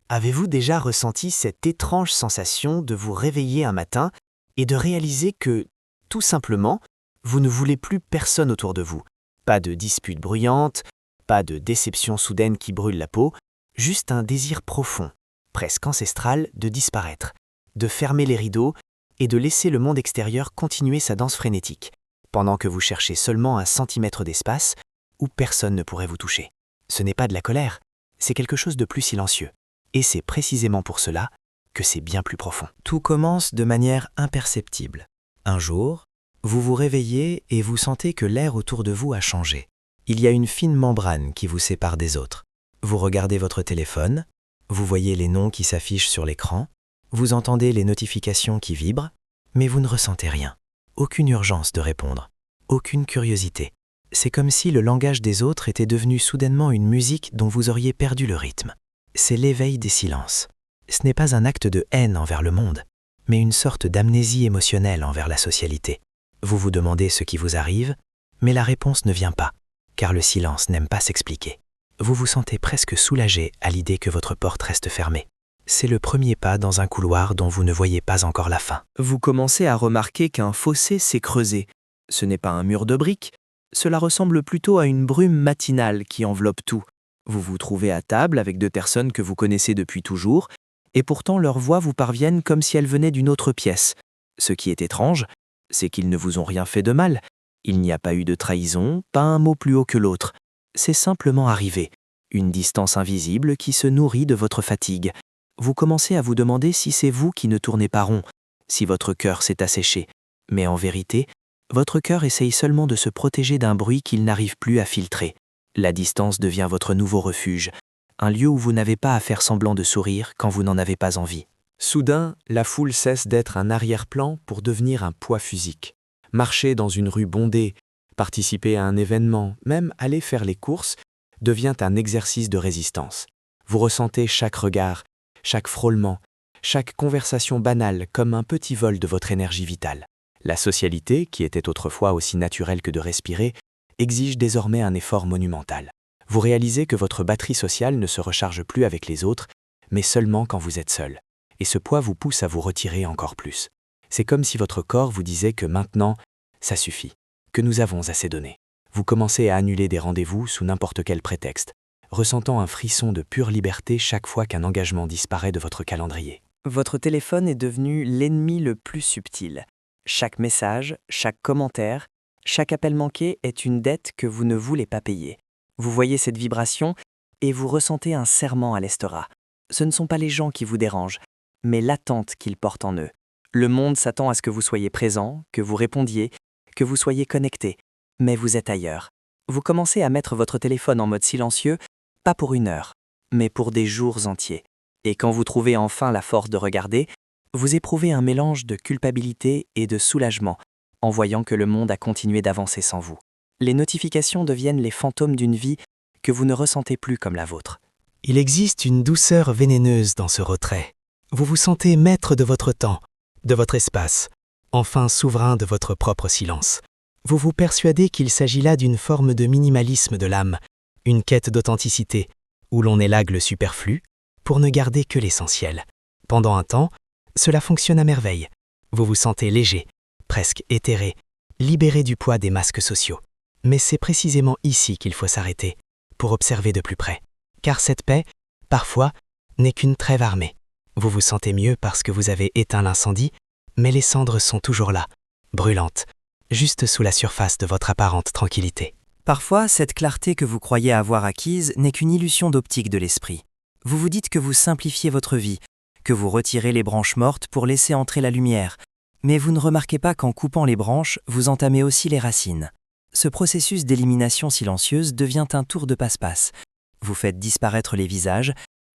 Avez-vous déjà ressenti cette étrange sensation de vous réveiller un matin et de réaliser que, tout simplement, vous ne voulez plus personne autour de vous? Pas de dispute bruyante, pas de déception soudaine qui brûle la peau, juste un désir profond, presque ancestral, de disparaître, de fermer les rideaux et de laisser le monde extérieur continuer sa danse frénétique, pendant que vous cherchez seulement un centimètre d'espace où personne ne pourrait vous toucher. Ce n'est pas de la colère, c'est quelque chose de plus silencieux. Et c'est précisément pour cela que c'est bien plus profond. Tout commence de manière imperceptible. Un jour, vous vous réveillez et vous sentez que l'air autour de vous a changé. Il y a une fine membrane qui vous sépare des autres. Vous regardez votre téléphone, vous voyez les noms qui s'affichent sur l'écran, vous entendez les notifications qui vibrent, mais vous ne ressentez rien. Aucune urgence de répondre, aucune curiosité. C'est comme si le langage des autres était devenu soudainement une musique dont vous auriez perdu le rythme. C'est l'éveil des silences. Ce n'est pas un acte de haine envers le monde, mais une sorte d'amnésie émotionnelle envers la socialité. Vous vous demandez ce qui vous arrive, mais la réponse ne vient pas, car le silence n'aime pas s'expliquer. Vous vous sentez presque soulagé à l'idée que votre porte reste fermée. C'est le premier pas dans un couloir dont vous ne voyez pas encore la fin. Vous commencez à remarquer qu'un fossé s'est creusé. Ce n'est pas un mur de briques, cela ressemble plutôt à une brume matinale qui enveloppe tout. Vous vous trouvez à table avec deux personnes que vous connaissez depuis toujours, et pourtant leurs voix vous parviennent comme si elles venaient d'une autre pièce. Ce qui est étrange, c'est qu'ils ne vous ont rien fait de mal. Il n'y a pas eu de trahison, pas un mot plus haut que l'autre. C'est simplement arrivé, une distance invisible qui se nourrit de votre fatigue. Vous commencez à vous demander si c'est vous qui ne tournez pas rond, si votre cœur s'est asséché. Mais en vérité, votre cœur essaye seulement de se protéger d'un bruit qu'il n'arrive plus à filtrer. La distance devient votre nouveau refuge, un lieu où vous n'avez pas à faire semblant de sourire quand vous n'en avez pas envie. Soudain, la foule cesse d'être un arrière-plan pour devenir un poids physique. Marcher dans une rue bondée, participer à un événement, même aller faire les courses, devient un exercice de résistance. Vous ressentez chaque regard, chaque frôlement, chaque conversation banale comme un petit vol de votre énergie vitale. La socialité, qui était autrefois aussi naturelle que de respirer, exige désormais un effort monumental. Vous réalisez que votre batterie sociale ne se recharge plus avec les autres, mais seulement quand vous êtes seul. Et ce poids vous pousse à vous retirer encore plus. C'est comme si votre corps vous disait que maintenant, ça suffit, que nous avons assez donné. Vous commencez à annuler des rendez-vous sous n'importe quel prétexte, ressentant un frisson de pure liberté chaque fois qu'un engagement disparaît de votre calendrier. Votre téléphone est devenu l'ennemi le plus subtil. Chaque message, chaque commentaire, chaque appel manqué est une dette que vous ne voulez pas payer. Vous voyez cette vibration et vous ressentez un serrement à l'estomac. Ce ne sont pas les gens qui vous dérangent, mais l'attente qu'ils portent en eux. Le monde s'attend à ce que vous soyez présent, que vous répondiez, que vous soyez connecté, mais vous êtes ailleurs. Vous commencez à mettre votre téléphone en mode silencieux, pas pour 1 heure, mais pour des jours entiers. Et quand vous trouvez enfin la force de regarder, vous éprouvez un mélange de culpabilité et de soulagement, en voyant que le monde a continué d'avancer sans vous. Les notifications deviennent les fantômes d'une vie que vous ne ressentez plus comme la vôtre. Il existe une douceur vénéneuse dans ce retrait. Vous vous sentez maître de votre temps, de votre espace, enfin souverain de votre propre silence. Vous vous persuadez qu'il s'agit là d'une forme de minimalisme de l'âme, une quête d'authenticité, où l'on élague le superflu pour ne garder que l'essentiel. Pendant un temps, cela fonctionne à merveille. Vous vous sentez léger, presque éthéré, libéré du poids des masques sociaux. Mais c'est précisément ici qu'il faut s'arrêter, pour observer de plus près. Car cette paix, parfois, n'est qu'une trêve armée. Vous vous sentez mieux parce que vous avez éteint l'incendie, mais les cendres sont toujours là, brûlantes, juste sous la surface de votre apparente tranquillité. Parfois, cette clarté que vous croyez avoir acquise n'est qu'une illusion d'optique de l'esprit. Vous vous dites que vous simplifiez votre vie, que vous retirez les branches mortes pour laisser entrer la lumière, mais vous ne remarquez pas qu'en coupant les branches, vous entamez aussi les racines. Ce processus d'élimination silencieuse devient un tour de passe-passe. Vous faites disparaître les visages,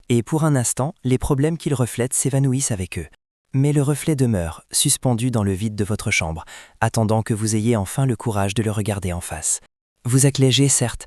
et pour un instant, les problèmes qu'ils reflètent s'évanouissent avec eux. Mais le reflet demeure, suspendu dans le vide de votre chambre, attendant que vous ayez enfin le courage de le regarder en face. Vous êtes léger, certes,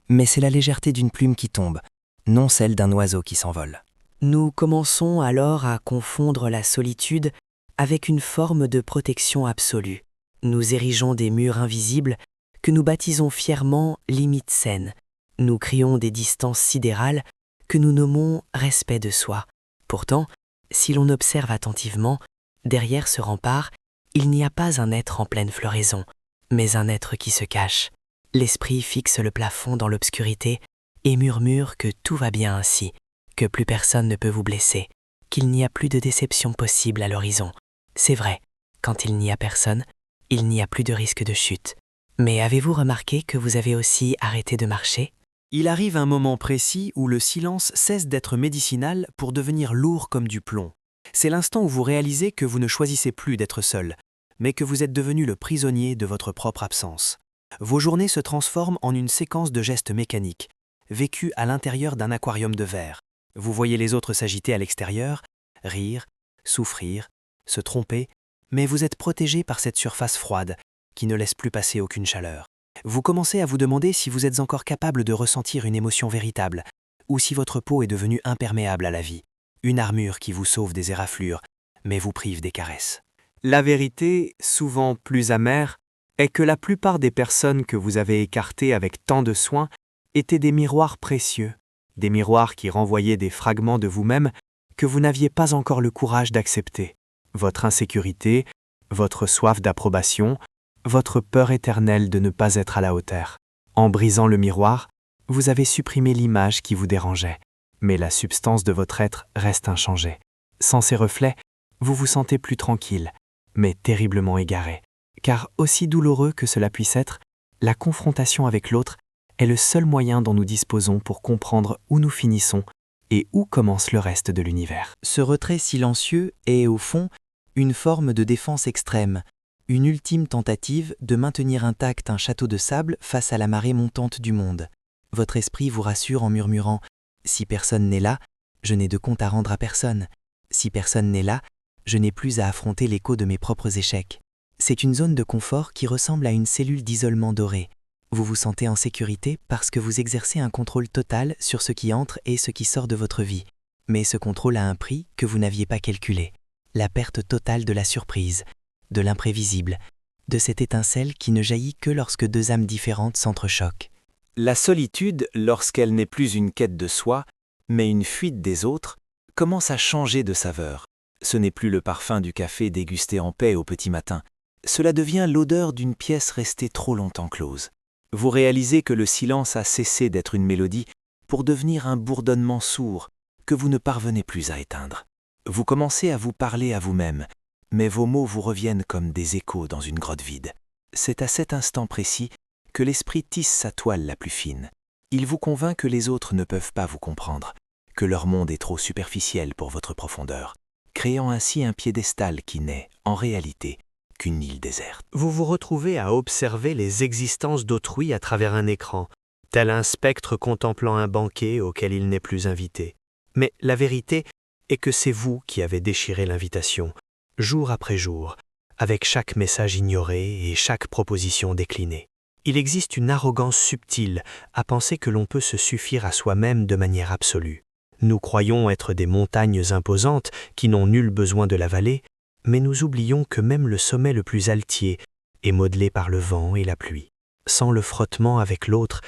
mais c'est la légèreté d'une plume qui tombe, non celle d'un oiseau qui s'envole. Nous commençons alors à confondre la solitude avec une forme de protection absolue. Nous érigeons des murs invisibles que nous baptisons fièrement limites saines. Nous créons des distances sidérales que nous nommons respect de soi. Pourtant, si l'on observe attentivement, derrière ce rempart, il n'y a pas un être en pleine floraison, mais un être qui se cache. L'esprit fixe le plafond dans l'obscurité et murmure que tout va bien ainsi, que plus personne ne peut vous blesser, qu'il n'y a plus de déception possible à l'horizon. C'est vrai, quand il n'y a personne, il n'y a plus de risque de chute. Mais avez-vous remarqué que vous avez aussi arrêté de marcher ? Il arrive un moment précis où le silence cesse d'être médicinal pour devenir lourd comme du plomb. C'est l'instant où vous réalisez que vous ne choisissez plus d'être seul, mais que vous êtes devenu le prisonnier de votre propre absence. Vos journées se transforment en une séquence de gestes mécaniques, vécus à l'intérieur d'un aquarium de verre. Vous voyez les autres s'agiter à l'extérieur, rire, souffrir, se tromper, mais vous êtes protégé par cette surface froide qui ne laisse plus passer aucune chaleur. Vous commencez à vous demander si vous êtes encore capable de ressentir une émotion véritable, ou si votre peau est devenue imperméable à la vie, une armure qui vous sauve des éraflures, mais vous prive des caresses. La vérité, souvent plus amère, est que la plupart des personnes que vous avez écartées avec tant de soin étaient des miroirs précieux, des miroirs qui renvoyaient des fragments de vous-même que vous n'aviez pas encore le courage d'accepter. Votre insécurité, votre soif d'approbation, votre peur éternelle de ne pas être à la hauteur. En brisant le miroir, vous avez supprimé l'image qui vous dérangeait, mais la substance de votre être reste inchangée. Sans ces reflets, vous vous sentez plus tranquille, mais terriblement égaré. Car aussi douloureux que cela puisse être, la confrontation avec l'autre est le seul moyen dont nous disposons pour comprendre où nous finissons et où commence le reste de l'univers. Ce retrait silencieux est, au fond, une forme de défense extrême, une ultime tentative de maintenir intact un château de sable face à la marée montante du monde. Votre esprit vous rassure en murmurant « Si personne n'est là, je n'ai de compte à rendre à personne. Si personne n'est là, je n'ai plus à affronter l'écho de mes propres échecs. » C'est une zone de confort qui ressemble à une cellule d'isolement dorée. Vous vous sentez en sécurité parce que vous exercez un contrôle total sur ce qui entre et ce qui sort de votre vie. Mais ce contrôle a un prix que vous n'aviez pas calculé. La perte totale de la surprise, de l'imprévisible, de cette étincelle qui ne jaillit que lorsque deux âmes différentes s'entrechoquent. La solitude, lorsqu'elle n'est plus une quête de soi, mais une fuite des autres, commence à changer de saveur. Ce n'est plus le parfum du café dégusté en paix au petit matin. Cela devient l'odeur d'une pièce restée trop longtemps close. Vous réalisez que le silence a cessé d'être une mélodie pour devenir un bourdonnement sourd que vous ne parvenez plus à éteindre. Vous commencez à vous parler à vous-même, mais vos mots vous reviennent comme des échos dans une grotte vide. C'est à cet instant précis que l'esprit tisse sa toile la plus fine. Il vous convainc que les autres ne peuvent pas vous comprendre, que leur monde est trop superficiel pour votre profondeur, créant ainsi un piédestal qui n'est, en réalité, qu'une île déserte. Vous vous retrouvez à observer les existences d'autrui à travers un écran, tel un spectre contemplant un banquet auquel il n'est plus invité. Mais la vérité est que c'est vous qui avez déchiré l'invitation, jour après jour, avec chaque message ignoré et chaque proposition déclinée. Il existe une arrogance subtile à penser que l'on peut se suffire à soi-même de manière absolue. Nous croyons être des montagnes imposantes qui n'ont nul besoin de la vallée, mais nous oublions que même le sommet le plus altier est modelé par le vent et la pluie. Sans le frottement avec l'autre,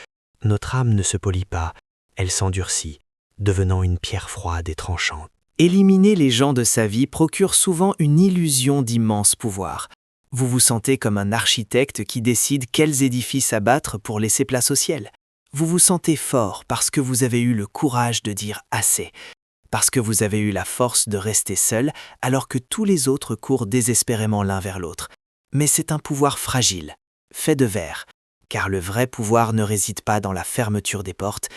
notre âme ne se polit pas, elle s'endurcit, devenant une pierre froide et tranchante. Éliminer les gens de sa vie procure souvent une illusion d'immense pouvoir. Vous vous sentez comme un architecte qui décide quels édifices abattre pour laisser place au ciel. Vous vous sentez fort parce que vous avez eu le courage de dire assez, parce que vous avez eu la force de rester seul alors que tous les autres courent désespérément l'un vers l'autre. Mais c'est un pouvoir fragile, fait de verre, car le vrai pouvoir ne réside pas dans la fermeture des portes,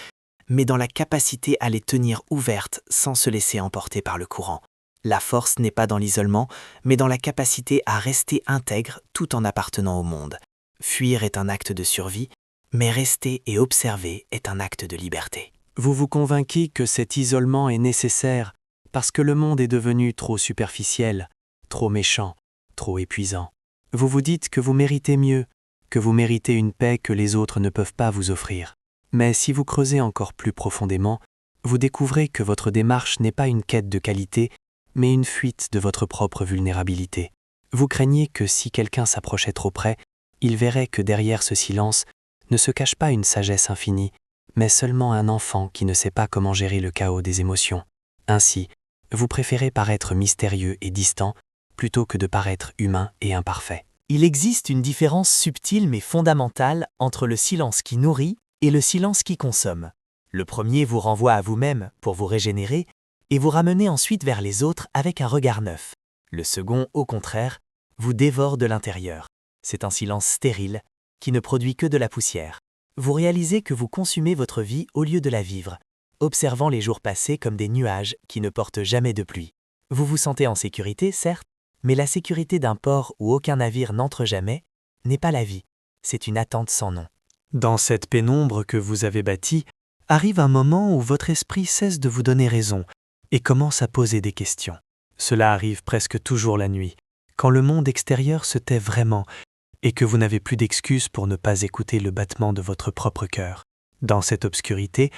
mais dans la capacité à les tenir ouvertes sans se laisser emporter par le courant. La force n'est pas dans l'isolement, mais dans la capacité à rester intègre tout en appartenant au monde. Fuir est un acte de survie, mais rester et observer est un acte de liberté. Vous vous convainquez que cet isolement est nécessaire parce que le monde est devenu trop superficiel, trop méchant, trop épuisant. Vous vous dites que vous méritez mieux, que vous méritez une paix que les autres ne peuvent pas vous offrir. Mais si vous creusez encore plus profondément, vous découvrez que votre démarche n'est pas une quête de qualité, mais une fuite de votre propre vulnérabilité. Vous craignez que si quelqu'un s'approchait trop près, il verrait que derrière ce silence ne se cache pas une sagesse infinie, mais seulement un enfant qui ne sait pas comment gérer le chaos des émotions. Ainsi, Vous préférez paraître mystérieux et distant plutôt que de paraître humain et imparfait. Il existe une différence subtile mais fondamentale entre le silence qui nourrit et le silence qui consomme. Le premier vous renvoie à vous-même pour vous régénérer et vous ramener ensuite vers les autres avec un regard neuf. Le second, au contraire, vous dévore de l'intérieur. C'est un silence stérile qui ne produit que de la poussière. Vous réalisez que vous consumez votre vie au lieu de la vivre, observant les jours passés comme des nuages qui ne portent jamais de pluie. Vous vous sentez en sécurité, certes, mais la sécurité d'un port où aucun navire n'entre jamais n'est pas la vie, c'est une attente sans nom. Dans cette pénombre que vous avez bâtie, arrive un moment où votre esprit cesse de vous donner raison et commence à poser des questions. Cela arrive presque toujours la nuit, quand le monde extérieur se tait vraiment et que vous n'avez plus d'excuses pour ne pas écouter le battement de votre propre cœur. Dans cette obscurité,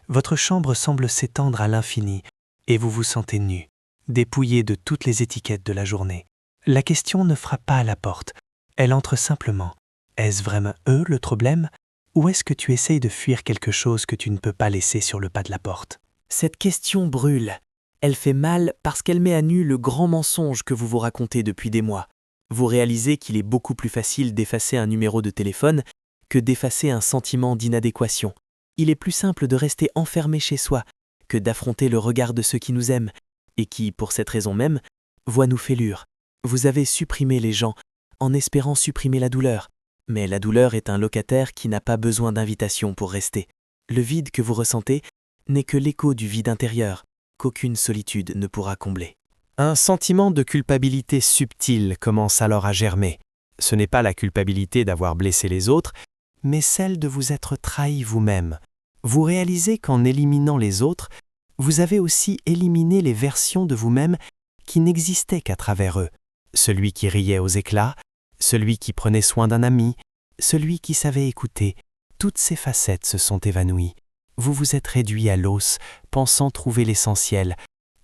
votre chambre semble s'étendre à l'infini et vous vous sentez nu, dépouillé de toutes les étiquettes de la journée. La question ne frappe pas à la porte, elle entre simplement. Est-ce vraiment eux le problème, ou est-ce que tu essayes de fuir quelque chose que tu ne peux pas laisser sur le pas de la porte? Cette question brûle. Elle fait mal parce qu'elle met à nu le grand mensonge que vous vous racontez depuis des mois. Vous réalisez qu'il est beaucoup plus facile d'effacer un numéro de téléphone que d'effacer un sentiment d'inadéquation. Il est plus simple de rester enfermé chez soi que d'affronter le regard de ceux qui nous aiment et qui, pour cette raison même, voient nos fêlures. Vous avez supprimé les gens en espérant supprimer la douleur. Mais la douleur est un locataire qui n'a pas besoin d'invitation pour rester. Le vide que vous ressentez n'est que l'écho du vide intérieur, qu'aucune solitude ne pourra combler. Un sentiment de culpabilité subtil commence alors à germer. Ce n'est pas la culpabilité d'avoir blessé les autres, mais celle de vous être trahi vous-même. Vous réalisez qu'en éliminant les autres, vous avez aussi éliminé les versions de vous-même qui n'existaient qu'à travers eux. Celui qui riait aux éclats, celui qui prenait soin d'un ami, celui qui savait écouter, toutes ces facettes se sont évanouies. Vous vous êtes réduit à l'os, pensant trouver l'essentiel,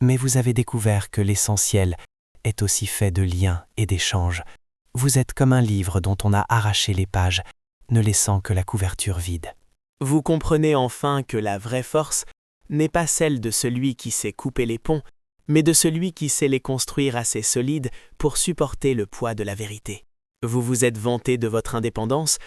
mais vous avez découvert que l'essentiel est aussi fait de liens et d'échanges. Vous êtes comme un livre dont on a arraché les pages, ne laissant que la couverture vide. Vous comprenez enfin que la vraie force n'est pas celle de celui qui sait couper les ponts, mais de celui qui sait les construire assez solides pour supporter le poids de la vérité. Vous vous êtes vanté de votre indépendance,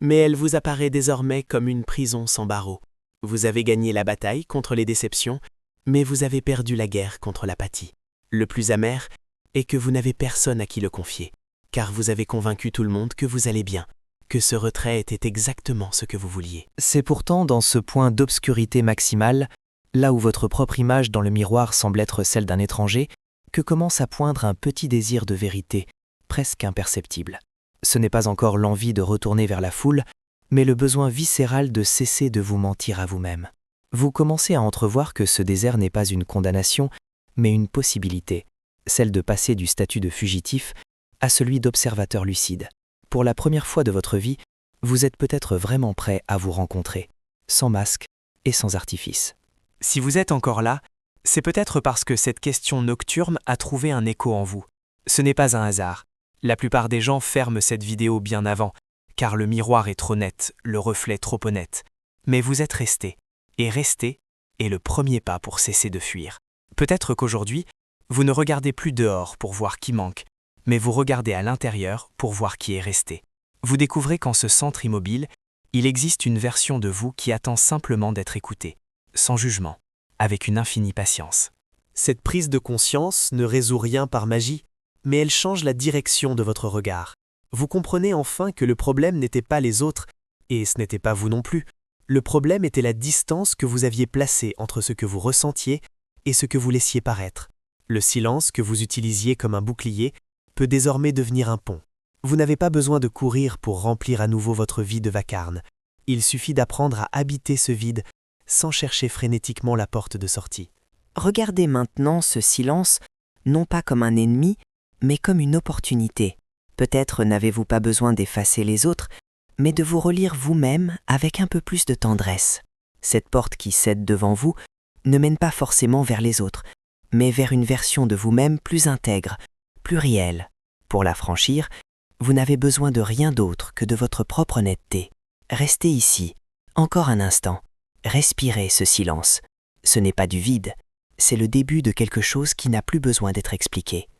mais elle vous apparaît désormais comme une prison sans barreaux. Vous avez gagné la bataille contre les déceptions, mais vous avez perdu la guerre contre l'apathie. Le plus amer est que vous n'avez personne à qui le confier, car vous avez convaincu tout le monde que vous allez bien, que ce retrait était exactement ce que vous vouliez. C'est pourtant dans ce point d'obscurité maximale, là où votre propre image dans le miroir semble être celle d'un étranger, que commence à poindre un petit désir de vérité, presque imperceptible. Ce n'est pas encore l'envie de retourner vers la foule, mais le besoin viscéral de cesser de vous mentir à vous-même. Vous commencez à entrevoir que ce désert n'est pas une condamnation, mais une possibilité, celle de passer du statut de fugitif à celui d'observateur lucide. Pour la première fois de votre vie, vous êtes peut-être vraiment prêt à vous rencontrer, sans masque et sans artifice. Si vous êtes encore là, c'est peut-être parce que cette question nocturne a trouvé un écho en vous. Ce n'est pas un hasard. La plupart des gens ferment cette vidéo bien avant, car le miroir est trop net, le reflet trop honnête. Mais vous êtes resté, et rester est le premier pas pour cesser de fuir. Peut-être qu'aujourd'hui, vous ne regardez plus dehors pour voir qui manque, mais vous regardez à l'intérieur pour voir qui est resté. Vous découvrez qu'en ce centre immobile, il existe une version de vous qui attend simplement d'être écoutée, sans jugement, avec une infinie patience. Cette prise de conscience ne résout rien par magie, mais elle change la direction de votre regard. Vous comprenez enfin que le problème n'était pas les autres, et ce n'était pas vous non plus. Le problème était la distance que vous aviez placée entre ce que vous ressentiez et ce que vous laissiez paraître. Le silence que vous utilisiez comme un bouclier peut désormais devenir un pont. Vous n'avez pas besoin de courir pour remplir à nouveau votre vie de vacarme. Il suffit d'apprendre à habiter ce vide sans chercher frénétiquement la porte de sortie. Regardez maintenant ce silence, non pas comme un ennemi, mais comme une opportunité. Peut-être n'avez-vous pas besoin d'effacer les autres, mais de vous relire vous-même avec un peu plus de tendresse. Cette porte qui cède devant vous ne mène pas forcément vers les autres, mais vers une version de vous-même plus intègre, plus réelle. Pour la franchir, vous n'avez besoin de rien d'autre que de votre propre honnêteté. Restez ici, encore un instant. Respirez ce silence. Ce n'est pas du vide, c'est le début de quelque chose qui n'a plus besoin d'être expliqué.